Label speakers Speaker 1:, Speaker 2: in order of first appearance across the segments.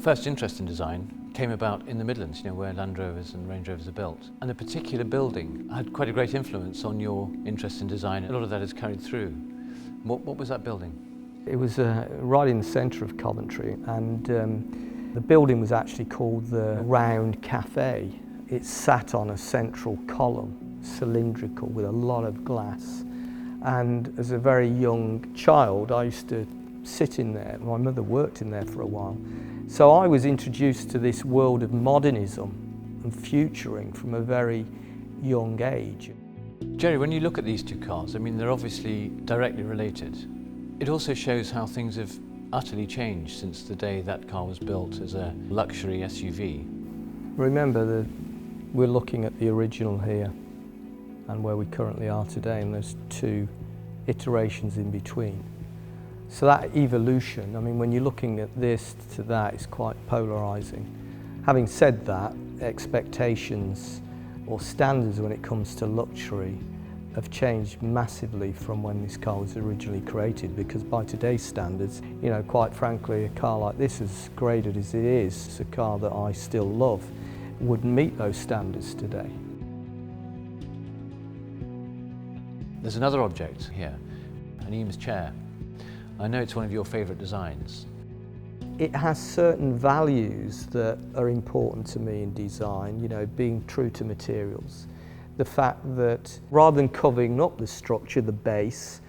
Speaker 1: first interest in design came about in the Midlands, where Land Rovers and Range Rovers are built. And a particular building had quite a great influence on your interest in design. A lot of that is carried through. What was that building?
Speaker 2: It was right in the centre of Coventry, and the building was actually called the Round Cafe. It sat on a central column, cylindrical, with a lot of glass. And as a very young child, I used to sit in there. My mother worked in there for a while. So I was introduced to this world of modernism and futuring from a very young age.
Speaker 1: Gerry, when you look at these two cars, they're obviously directly related. It also shows how things have utterly changed since the day that car was built as a luxury SUV.
Speaker 2: Remember that we're looking at the original here and where we currently are today, and there's two iterations in between. So that evolution, when you're looking at this to that, it's quite polarising. Having said that, expectations or standards when it comes to luxury have changed massively from when this car was originally created, because by today's standards, quite frankly, a car like this, as graded as it is, it's a car that I still love, wouldn't meet those standards today.
Speaker 1: There's another object here, an Eames chair. I know it's one of your favourite designs.
Speaker 2: It has certain values that are important to me in design, being true to materials. The fact that rather than covering up the structure, the base,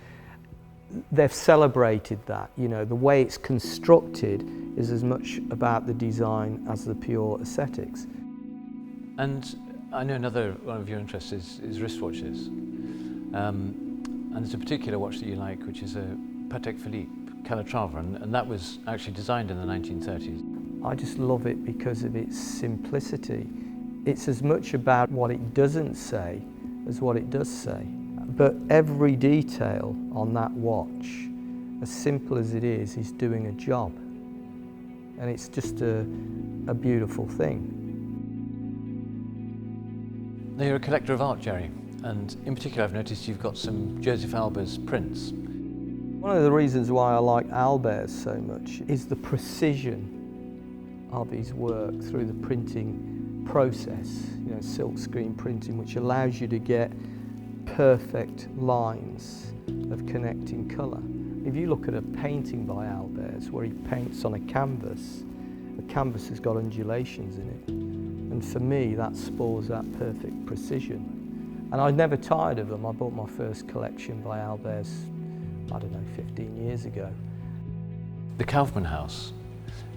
Speaker 2: they've celebrated that. The way it's constructed is as much about the design as the pure aesthetics.
Speaker 1: And I know another one of your interests is wristwatches. And there's a particular watch that you like, which is a Patek Philippe Calatrava, and that was actually designed in the 1930s.
Speaker 2: I just love it because of its simplicity. It's as much about what it doesn't say as what it does say. But every detail on that watch, as simple as it is doing a job. And it's just a beautiful thing.
Speaker 1: Now, you're a collector of art, Gerry, and in particular I've noticed you've got some Joseph Alber's prints.
Speaker 2: One of the reasons why I like Alber's so much is the precision of his work through the printing process, silk screen printing, which allows you to get perfect lines of connecting colour. If you look at a painting by Alber's where he paints on a canvas, the canvas has got undulations in it. And for me, that spores that perfect precision. And I never tired of them. I bought my first collection by Alber's, 15 years ago.
Speaker 1: The Kaufmann house.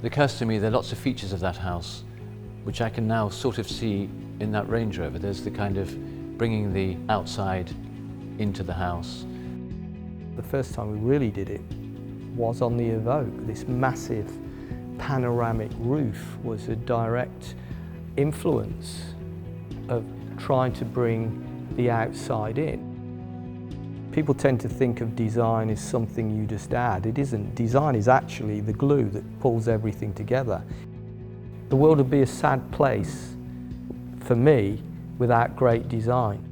Speaker 1: It occurs to me there are lots of features of that house which I can now sort of see in that Range Rover. There's the kind of bringing the outside into the house.
Speaker 2: The first time we really did it was on the Evoque. This massive panoramic roof was a direct influence of trying to bring the outside in. People tend to think of design as something you just add. It isn't. Design is actually the glue that pulls everything together. The world would be a sad place, for me, without great design.